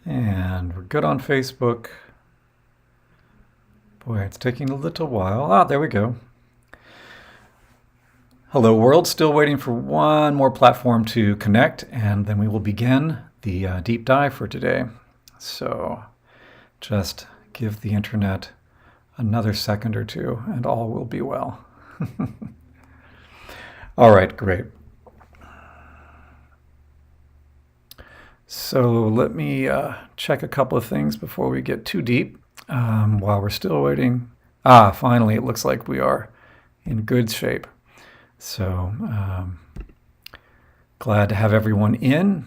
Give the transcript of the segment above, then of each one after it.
And we're good on Facebook. Boy, it's taking a little while. Ah, there we go. Hello world, still waiting for one more platform to connect, and then we will begin the deep dive for today. So just give the internet another second or two and all will be well. All right, great. So let me check a couple of things before we get too deep while we're still waiting. Ah, finally, it looks like we are in good shape. So glad to have everyone in.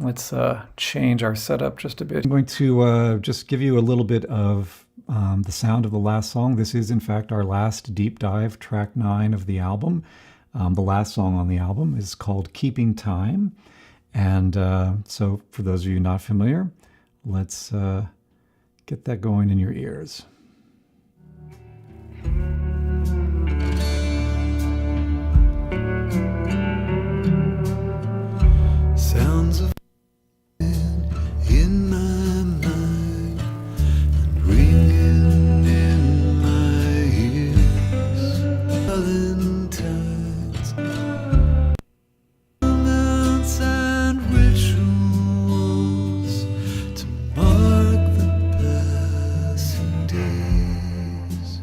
Let's change our setup just a bit. I'm going to just give you a little bit of the sound of the last song. This is, in fact, our last deep dive, track 9 of the album. The last song on the album is called Keeping Time. And so for those of you not familiar, let's get that going in your ears. Sounds of in my mind and ringing in my ears. Valentines, romance and rituals to mark the passing days.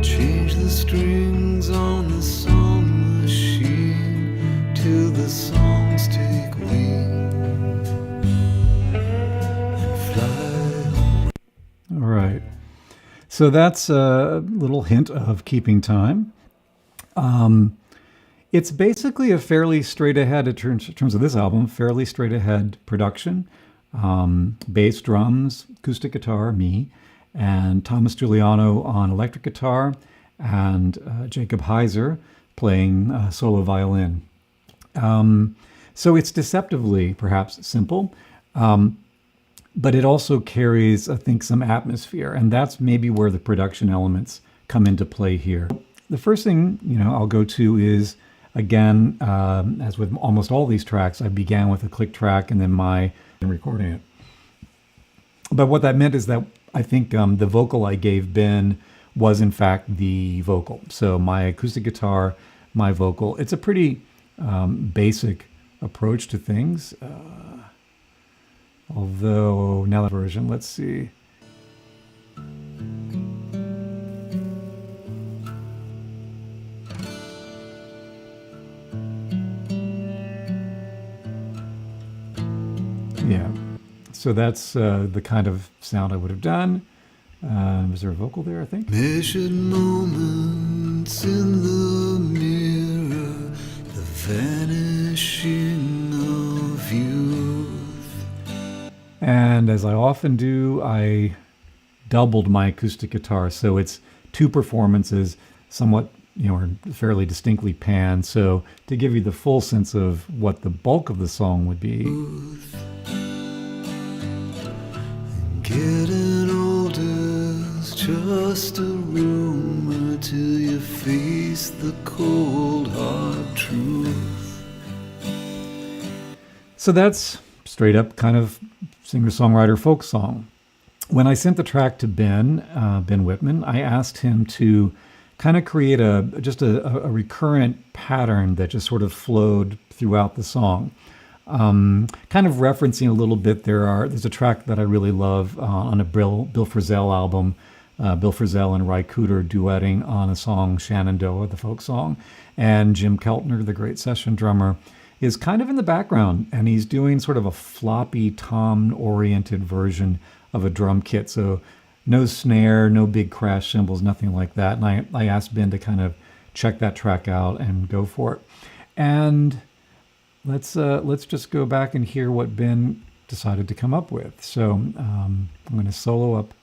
Change the strings on the song machine till the songs take wing and fly. All right. So that's a little hint of Keeping Time. It's basically a fairly straight ahead, in terms of this album, fairly straight ahead production. Bass, drums, acoustic guitar, me, and Thomas Giuliano on electric guitar, and Jacob Heiser playing solo violin. So it's deceptively perhaps simple, but it also carries, I think, some atmosphere, and that's maybe where the production elements come into play here. The first thing, I'll go to is, again, as with almost all these tracks, I began with a click track and then my recording it. But what that meant is that I think the vocal I gave Ben was in fact the vocal. So my acoustic guitar, my vocal. It's a pretty basic approach to things. Although now the version, let's see. Yeah, so that's the kind of sound I would have done. Is there a vocal there, I think? Measured moments in the mirror, the vanishing of youth. And as I often do, I doubled my acoustic guitar, so it's two performances, somewhat, or fairly distinctly panned. So to give you the full sense of what the bulk of the song would be. Getting older's just a rumor till you face the cold hard truth. So that's straight up kind of singer-songwriter folk song. When I sent the track to Ben Whitman, I asked him to kind of create a recurrent pattern that just sort of flowed throughout the song. Kind of referencing a little bit, there's a track that I really love on a Bill Frisell album, Bill Frisell and Ry Cooder duetting on a song, Shenandoah, the folk song, and Jim Keltner, the great session drummer, is kind of in the background, and he's doing sort of a floppy tom-oriented version of a drum kit. So no snare, no big crash cymbals, nothing like that. And I asked Ben to kind of check that track out and go for it. And let's just go back and hear what Ben decided to come up with. So I'm going to solo up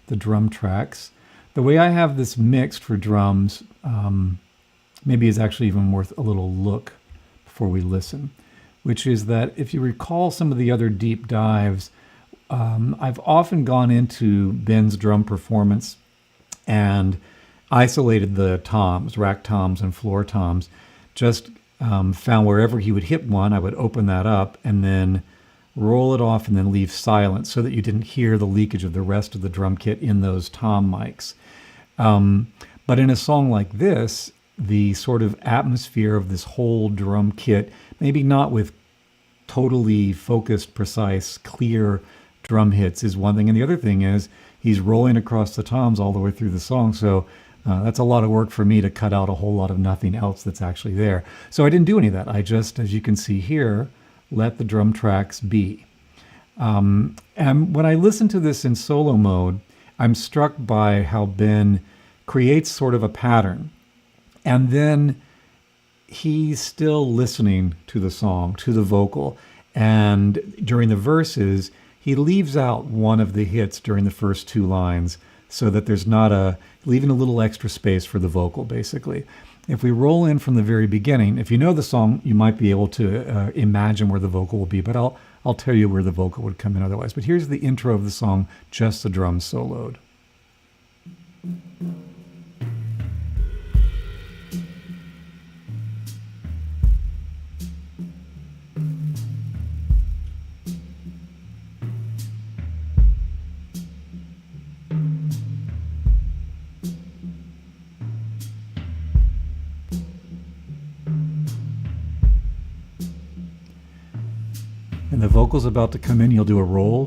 the drum tracks. The way I have this mixed for drums maybe is actually even worth a little look before we listen, which is that if you recall some of the other deep dives, I've often gone into Ben's drum performance and isolated the toms, rack toms and floor toms, just found wherever he would hit one, I would open that up and then roll it off, and then leave silent so that you didn't hear the leakage of the rest of the drum kit in those tom mics. But in a song like this, the sort of atmosphere of this whole drum kit, maybe not with totally focused, precise, clear drum hits, is one thing. And the other thing is he's rolling across the toms all the way through the song. So that's a lot of work for me to cut out a whole lot of nothing else that's actually there. So I didn't do any of that. I just, as you can see here, let the drum tracks be. And when I listen to this in solo mode, I'm struck by how Ben creates sort of a pattern. And then he's still listening to the song, to the vocal. And during the verses, he leaves out one of the hits during the first two lines so that there's not leaving a little extra space for the vocal, basically. If we roll in from the very beginning, if you know the song, you might be able to imagine where the vocal will be, but I'll tell you where the vocal would come in otherwise. But here's the intro of the song, just the drums soloed. And the vocal's about to come in, you'll do a roll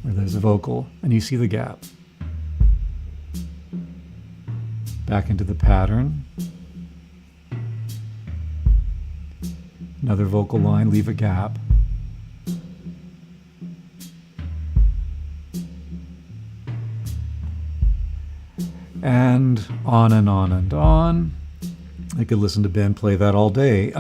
where there's a vocal, and you see the gap. Back into the pattern. Another vocal line, leave a gap. And on and on and on. I could listen to Ben play that all day.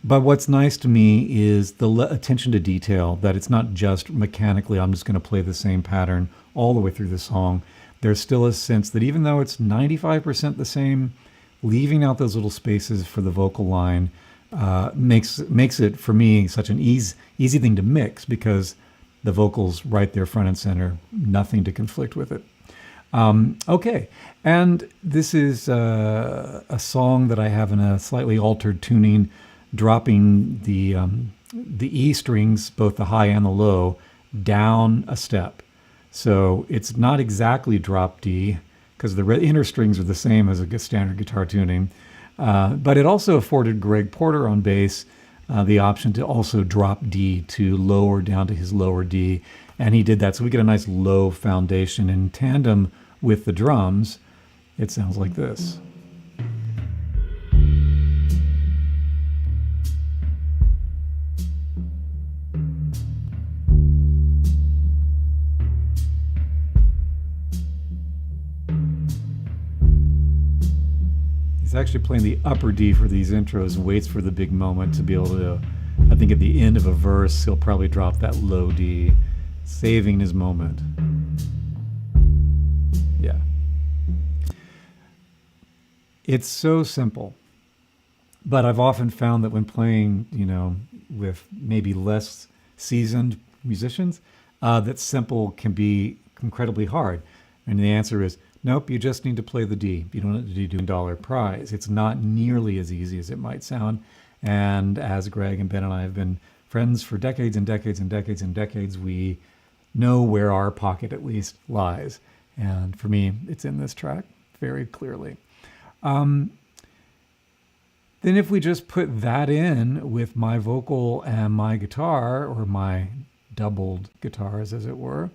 But what's nice to me is the attention to detail, that it's not just mechanically, I'm just going to play the same pattern all the way through the song. There's still a sense that even though it's 95% the same, leaving out those little spaces for the vocal line makes it, for me, such an easy thing to mix because the vocal's right there front and center, nothing to conflict with it. Okay, and this is a song that I have in a slightly altered tuning, dropping the E strings, both the high and the low, down a step. So it's not exactly drop D, because the inner strings are the same as a standard guitar tuning, but it also afforded Greg Porter on bass the option to also drop D to lower down to his lower D, and he did that, so we get a nice low foundation in tandem with the drums. It sounds like this. He's actually playing the upper D for these intros and waits for the big moment to be able to, I think at the end of a verse, he'll probably drop that low D, saving his moment. Yeah. It's so simple. But I've often found that when playing, with maybe less seasoned musicians, that simple can be incredibly hard. And the answer is, nope, you just need to play the D. You don't need to do dollar prize. It's not nearly as easy as it might sound. And as Greg and Ben and I have been friends for decades and decades and decades and decades, we know where our pocket at least lies. And for me, it's in this track very clearly. Then if we just put that in with my vocal and my guitar, or my doubled guitars as it were,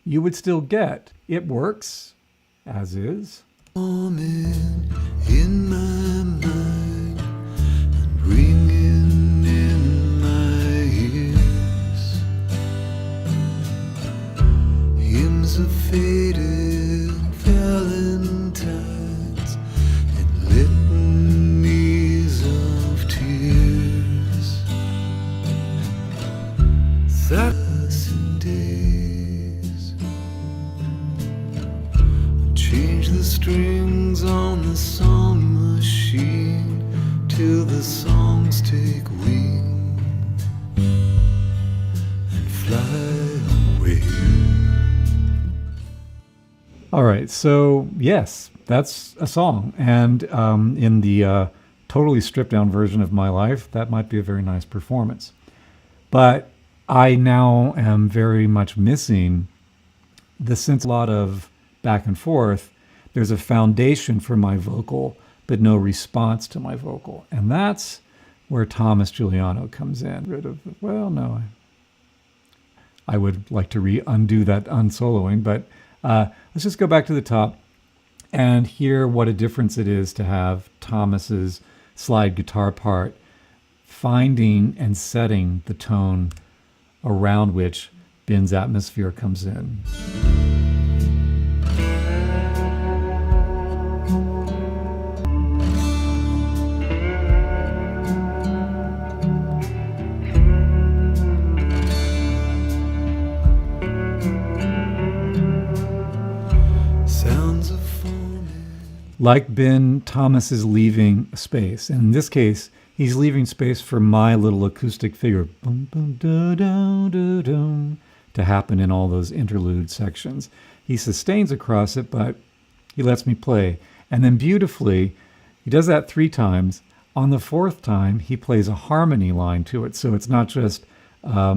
you would still get It Works, as is. In my mind and ringing in my ears, hymns of faded valentines and litanies of tears. Thousand days change the strings on the song machine till the songs take wing and fly away. All right, so yes, that's a song. And in the totally stripped down version of my life, that might be a very nice performance. But I now am very much missing the sense, a lot of back and forth. There's a foundation for my vocal, but no response to my vocal. And that's where Thomas Giuliano comes in. I would like to undo that unsoloing, but let's just go back to the top and hear what a difference it is to have Thomas's slide guitar part finding and setting the tone around which Ben's atmosphere comes in. Like Ben, Thomas is leaving space. And in this case, he's leaving space for my little acoustic figure boom, boom, da, da, da, da, to happen in all those interlude sections. He sustains across it, but he lets me play. And then beautifully, he does that 3 times. On the 4th time, he plays a harmony line to it. So it's not just a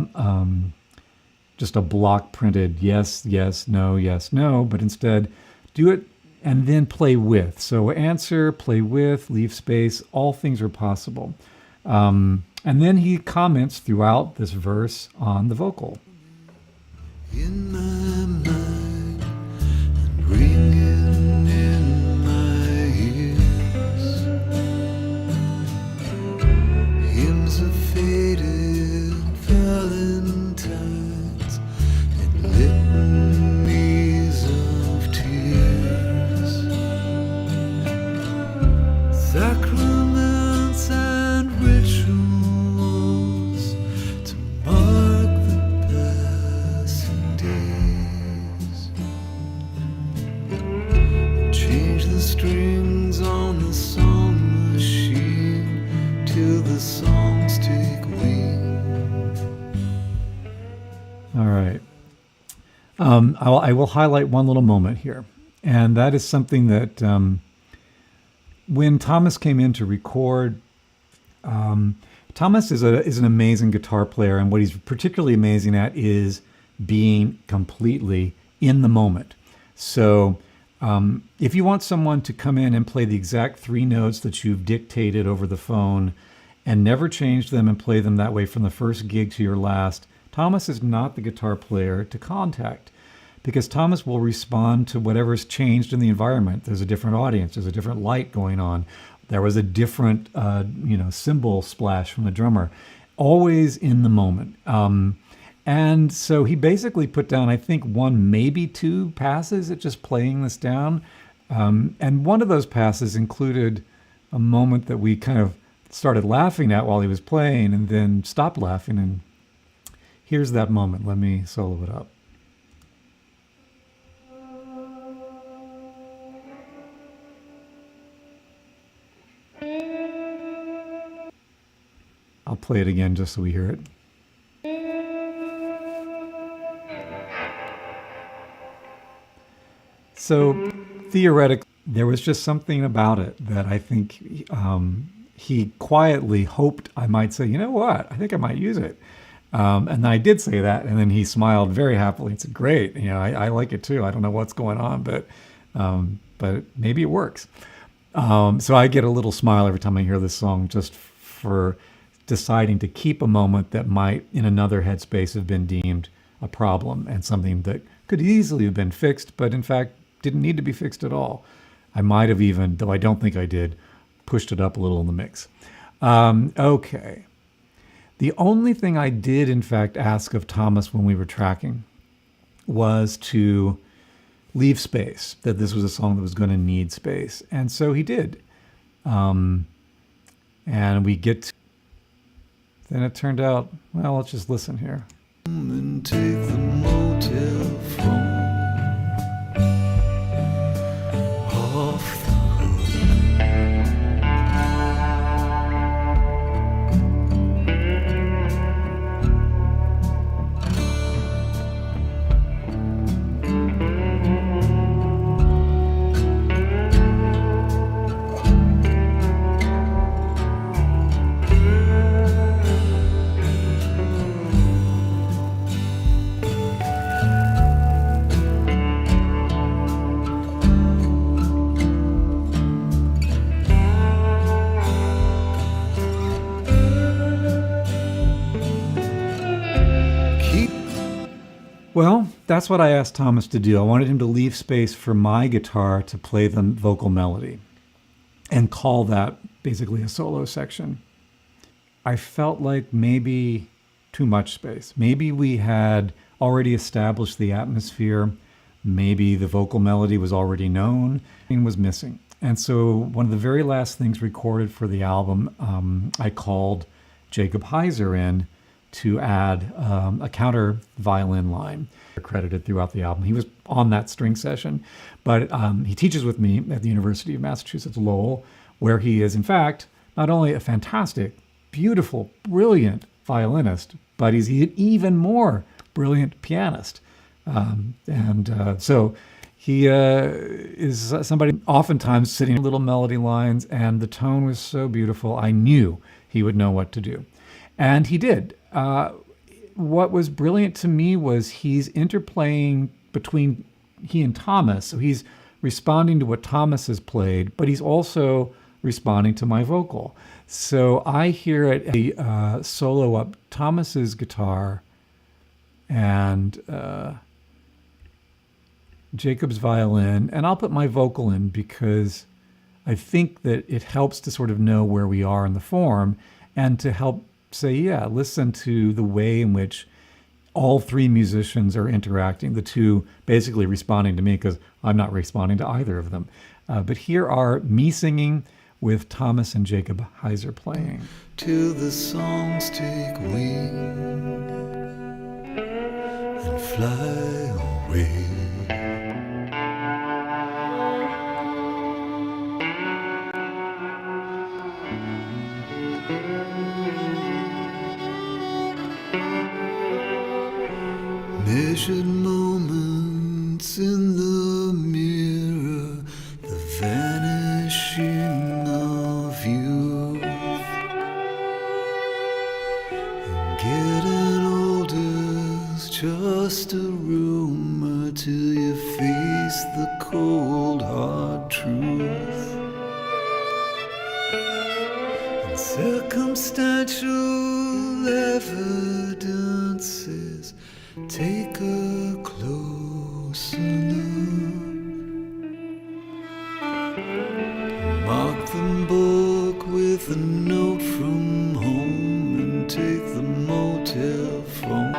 block printed yes, yes, no, but instead do it and then play with. So answer, play with, leave space, all things are possible. And then he comments throughout this verse on the vocal. In my mind and ringing in my ears, hymns of faded valentines and litanies of tears, sacraments and rituals to mark the passing days. Change the strings on the song machine till the songs take wing. All right. I will highlight one little moment here. And that is something that when Thomas came in to record, Thomas is an amazing guitar player. And what he's particularly amazing at is being completely in the moment. So if you want someone to come in and play the exact 3 notes that you've dictated over the phone and never change them and play them that way from the first gig to your last, Thomas is not the guitar player to contact, because Thomas will respond to whatever's changed in the environment. There's a different audience. There's a different light going on. There was a different, cymbal splash from the drummer. Always in the moment. And so he basically put down, I think, 1, maybe 2 passes at just playing this down. And one of those passes included a moment that we kind of started laughing at while he was playing and then stopped laughing. And here's that moment. Let me solo it up. I'll play it again just so we hear it. So theoretically, there was just something about it that I think he quietly hoped I might say, you know what, I think I might use it. And I did say that, and then he smiled very happily. It's great. I like it too. I don't know what's going on, but maybe it works. So I get a little smile every time I hear this song, just for deciding to keep a moment that might, in another headspace, have been deemed a problem and something that could easily have been fixed, but in fact didn't need to be fixed at all. I might have even, though I don't think I did, pushed it up a little in the mix. Okay. The only thing I did, in fact, ask of Thomas when we were tracking was to leave space, that this was a song that was going to need space. And so he did. And we get to, then it turned out, well, let's just listen here. And take the motel phone off the Well, that's what I asked Thomas to do. I wanted him to leave space for my guitar to play the vocal melody and call that basically a solo section. I felt like maybe too much space. Maybe we had already established the atmosphere. Maybe the vocal melody was already known and was missing. And so one of the very last things recorded for the album, I called Jacob Heiser in to add a counter violin line credited throughout the album. He was on that string session, but he teaches with me at the University of Massachusetts Lowell, where he is, in fact, not only a fantastic, beautiful, brilliant violinist, but he's an even more brilliant pianist. So he is somebody oftentimes sitting little melody lines, and the tone was so beautiful, I knew he would know what to do. And he did. What was brilliant to me was he's interplaying between he and Thomas. So he's responding to what Thomas has played, but he's also responding to my vocal. So I hear it a solo up Thomas's guitar and Jacob's violin, and I'll put my vocal in because I think that it helps to sort of know where we are in the form and to help say, yeah, listen to the way in which all three musicians are interacting, the two basically responding to me because I'm not responding to either of them. But here are me singing with Thomas and Jacob Heiser playing. Till the songs take wing and fly away. Measured moments in the mirror, the vanishing of youth. And getting older's just a rumor till you face the cold hard truth. And circumstantial evidences take a closer look. Mark the book with a note from home and take the motel phone.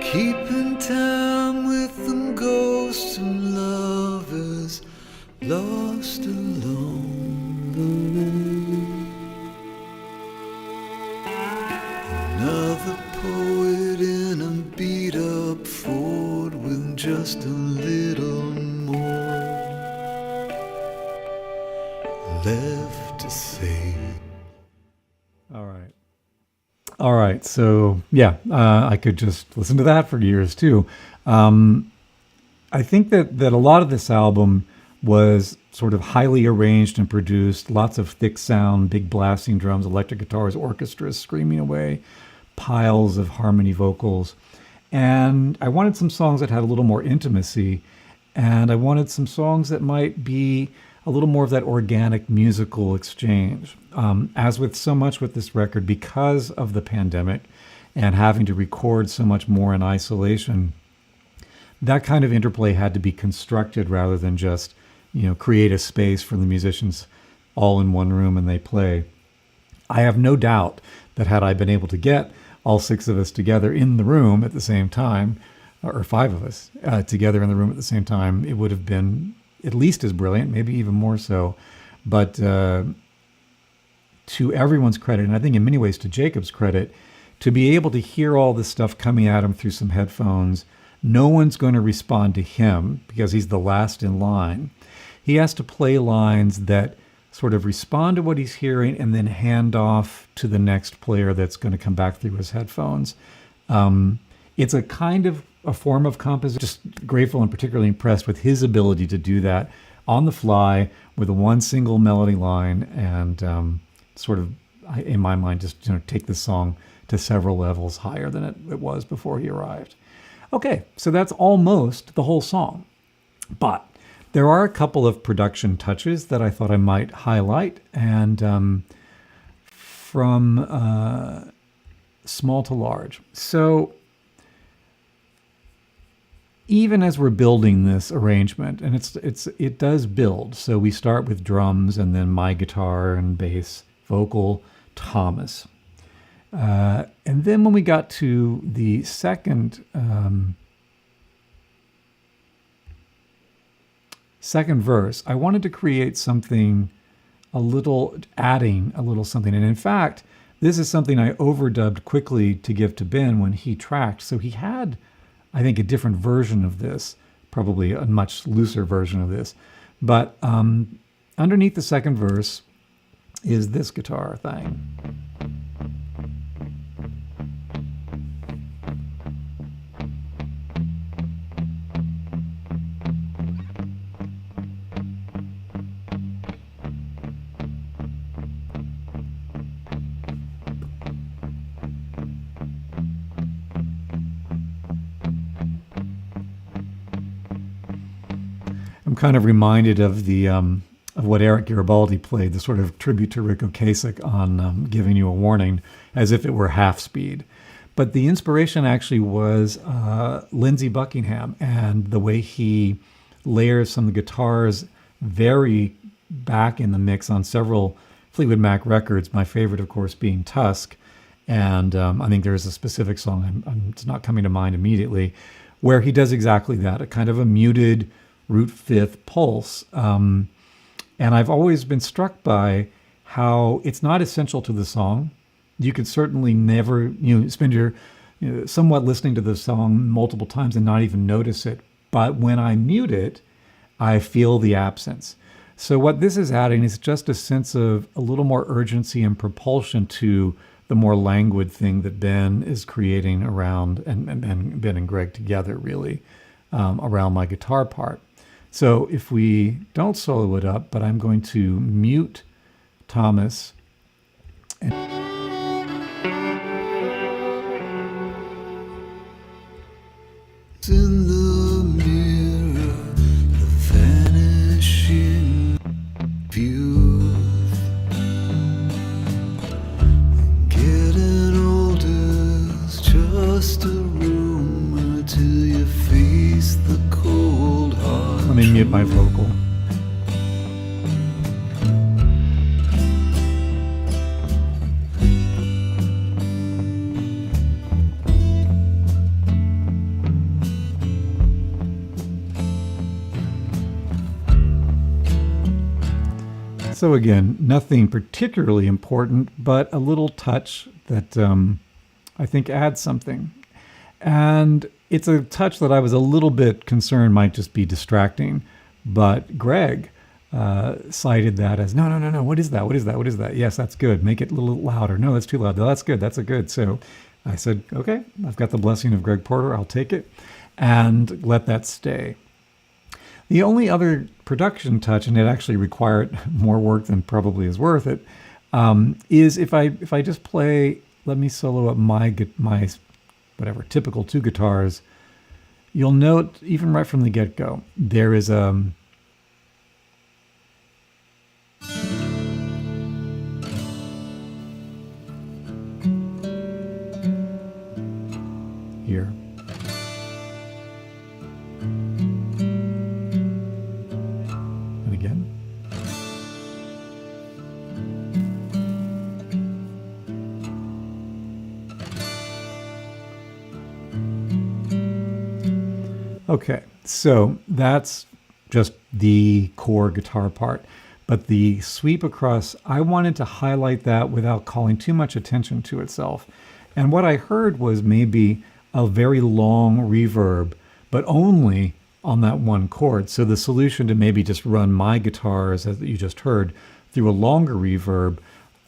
Keeping time with them ghosts and lovers lost along the way. Another poet in a beat up Ford with just a little more left to say. All right. So yeah, I could just listen to that for years too. I think that a lot of this album was sort of highly arranged and produced, lots of thick sound, big blasting drums, electric guitars, orchestras screaming away, piles of harmony vocals. And I wanted some songs that had a little more intimacy, and I wanted some songs that might be a little more of that organic musical exchange. As with so much with this record, because of the pandemic and having to record so much more in isolation, that kind of interplay had to be constructed rather than just, create a space for the musicians all in one room and they play. I have no doubt that had I been able to get all six of us together in the room at the same time, or five of us together in the room at the same time, it would have been at least as brilliant, maybe even more so. But to everyone's credit, and I think in many ways to Jacob's credit, to be able to hear all this stuff coming at him through some headphones, no one's going to respond to him because he's the last in line. He has to play lines that sort of respond to what he's hearing and then hand off to the next player that's going to come back through his headphones. It's a kind of a form of composition. Just grateful and particularly impressed with his ability to do that on the fly with a one single melody line and sort of, in my mind, just take the song to several levels higher than it was before he arrived. Okay, so that's almost the whole song. But there are a couple of production touches that I thought I might highlight, and from small to large. So even as we're building this arrangement, and it does build. So we start with drums and then my guitar and bass, vocal, Thomas. And then when we got to the second verse, I wanted to create something adding a little something. And in fact, this is something I overdubbed quickly to give to Ben when he tracked. So he had, I think, a different version of this, probably a much looser version of this. But underneath the second verse is this guitar thing. I'm kind of reminded of the of what Eric Garibaldi played, the sort of tribute to Rick Ocasek on Giving You a Warning, as if it were half speed. But the inspiration actually was Lindsey Buckingham and the way he layers some of the guitars very back in the mix on several Fleetwood Mac records, my favorite, of course, being Tusk. And I think there's a specific song, it's not coming to mind immediately, where he does exactly that, a kind of a muted root fifth pulse. And I've always been struck by how it's not essential to the song. You could certainly never, spend your somewhat listening to the song multiple times and not even notice it. But when I mute it, I feel the absence. So what this is adding is just a sense of a little more urgency and propulsion to the more languid thing that Ben is creating around, and Ben and Greg together really, around my guitar part. So if we don't solo it up, but I'm going to mute Thomas. In the mirror, the vanishing view. Getting older's just a rumor till you face the cold hard. Let me mute my vocal. So again, nothing particularly important, but a little touch that I think adds something. And it's a touch that I was a little bit concerned might just be distracting, but Greg cited that as, no, what is that? Yes, that's good. Make it a little louder. No, that's too loud. No, that's good. That's a good. So I said, okay, I've got the blessing of Greg Porter. I'll take it and let that stay. The only other production touch, and it actually required more work than probably is worth it, is if I just play, let me solo up my whatever typical two guitars, you'll note even right from the get-go there is here. Okay, so that's just the core guitar part. But the sweep across, I wanted to highlight that without calling too much attention to itself. And what I heard was maybe a very long reverb, but only on that one chord. So the solution to maybe just run my guitars, as you just heard, through a longer reverb,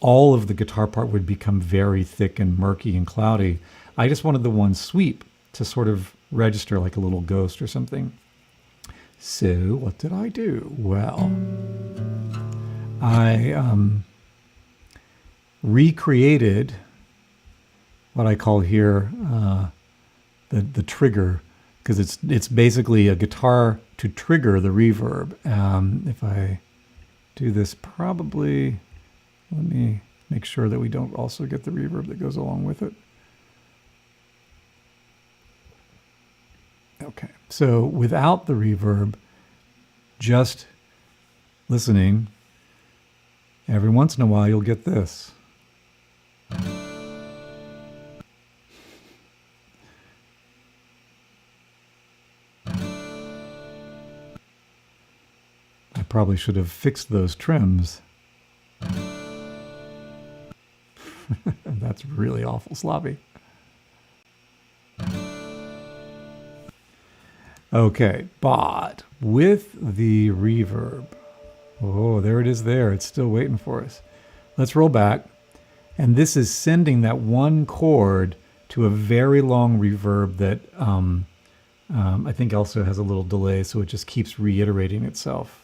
all of the guitar part would become very thick and murky and cloudy. I just wanted the one sweep to sort of register like a little ghost or something. So what did I do? Well, I recreated what I call here the trigger, because it's basically a guitar to trigger the reverb. If I do this probably, let me make sure that we don't also get the reverb that goes along with it. Okay, so without the reverb, just listening, every once in a while you'll get this. I probably should have fixed those trims. That's really awful sloppy. Okay, but with the reverb, oh, there it is there. It's still waiting for us. Let's roll back. And this is sending that one chord to a very long reverb that I think also has a little delay, so it just keeps reiterating itself.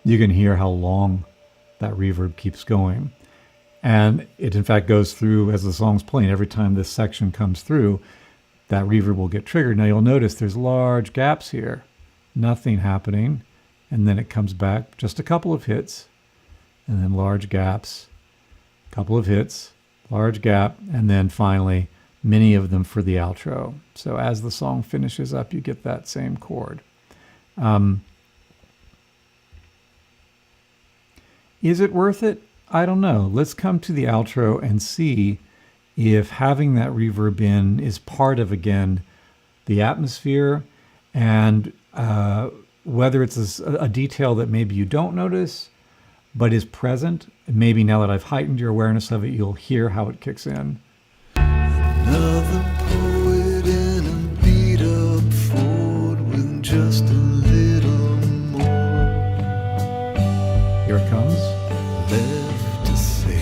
You can hear how long that reverb keeps going. And it in fact goes through as the song's playing. Every time this section comes through, that reverb will get triggered. Now you'll notice there's large gaps here, nothing happening. And then it comes back, just a couple of hits, and then large gaps, couple of hits, large gap, and then finally many of them for the outro. So as the song finishes up, you get that same chord. Is it worth it? I don't know. Let's come to the outro and see if having that reverb in is part of, again, the atmosphere, and whether it's a detail that maybe you don't notice but is present. Maybe now that I've heightened your awareness of it, you'll hear how it kicks in. Another poet in a beat up Ford with just a little more Here it comes. left to say.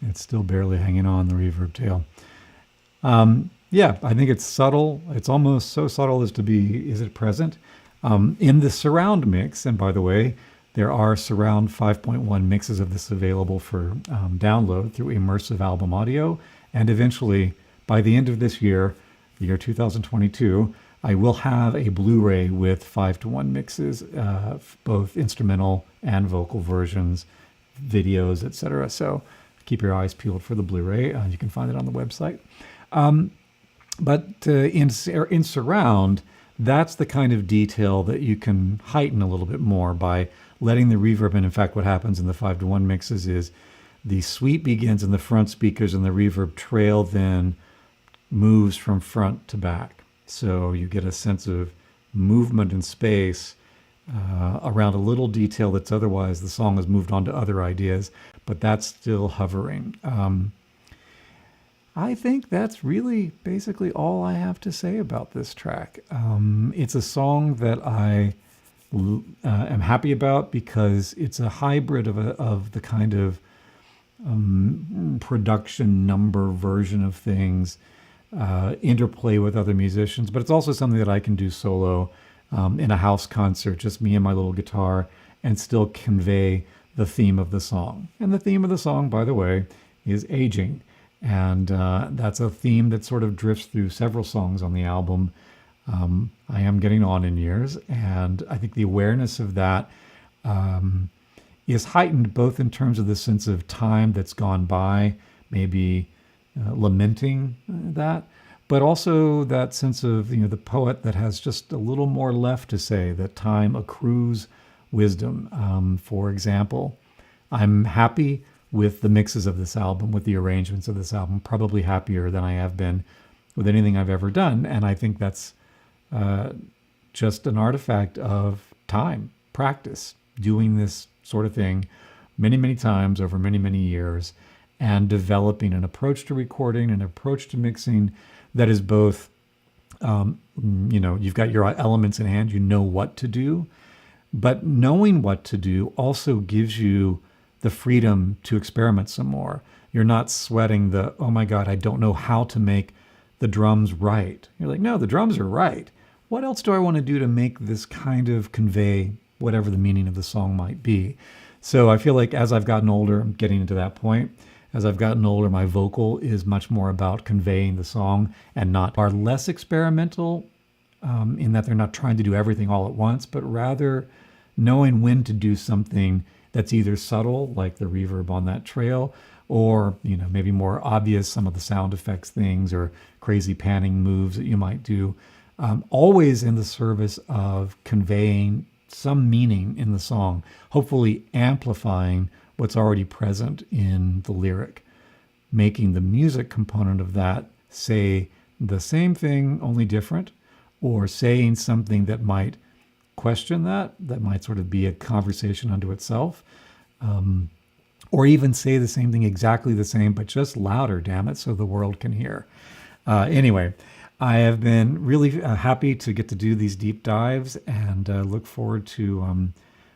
It's still barely hanging on, the reverb tail. Yeah, I think it's subtle. It's almost so subtle as to be, is it present? In the surround mix, and by the way, there are surround 5.1 mixes of this available for download through Immersive Album Audio. And eventually, by the end of this year, the year 2022, I will have a Blu-ray with 5:1 mixes, both instrumental and vocal versions, videos, etc. So keep your eyes peeled for the Blu-ray. You can find it on the website. But in surround, that's the kind of detail that you can heighten a little bit more by letting the reverb in. In fact, what happens in the 5:1 mixes is the sweep begins in the front speakers and the reverb trail then moves from front to back. So you get a sense of movement in space around a little detail that's otherwise the song has moved on to other ideas, but that's still hovering. I think that's really basically all I have to say about this track. It's a song that I am happy about because it's a hybrid of the kind of production number version of things, interplay with other musicians, but it's also something that I can do solo in a house concert, just me and my little guitar, and still convey the theme of the song. And the theme of the song, by the way, is aging. And that's a theme that sort of drifts through several songs on the album. I am getting on in years, and I think the awareness of that is heightened both in terms of the sense of time that's gone by, maybe lamenting that, but also that sense of, the poet that has just a little more left to say, that time accrues wisdom. For example, I'm happy with the mixes of this album, with the arrangements of this album, probably happier than I have been with anything I've ever done. And I think that's just an artifact of time, practice, doing this sort of thing many, many times over many, many years, and developing an approach to recording, an approach to mixing that is both, you've got your elements in hand, you know what to do, but knowing what to do also gives you the freedom to experiment some more. You're not sweating the, oh my God, I don't know how to make the drums right. You're like, no, the drums are right. What else do I want to do to make this kind of convey whatever the meaning of the song might be? So I feel like as I've gotten older, I'm getting into that point. As I've gotten older, my vocal is much more about conveying the song and not are less experimental in that they're not trying to do everything all at once, but rather knowing when to do something that's either subtle, like the reverb on that trail, or maybe more obvious, some of the sound effects things or crazy panning moves that you might do, always in the service of conveying some meaning in the song, hopefully amplifying what's already present in the lyric, making the music component of that say the same thing, only different, or saying something that might question that might sort of be a conversation unto itself, or even say the same thing exactly the same, but just louder, damn it, so the world can hear. Anyway, I have been really happy to get to do these deep dives, and look forward to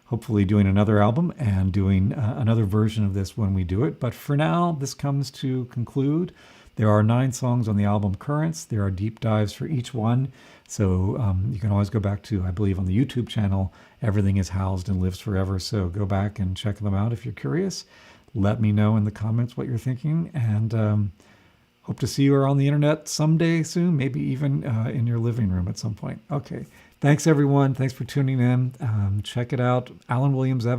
hopefully doing another album and doing another version of this when we do it. But for now, this comes to conclude. There are 9 songs on the album Currents. There are deep dives for each one. So you can always go back to, I believe on the YouTube channel, Everything is Housed and Lives Forever. So go back and check them out if you're curious. Let me know in the comments what you're thinking. And hope to see you on the internet someday soon, maybe even in your living room at some point. Okay. Thanks, everyone. Thanks for tuning in. Check it out. Alan Williams Evidence.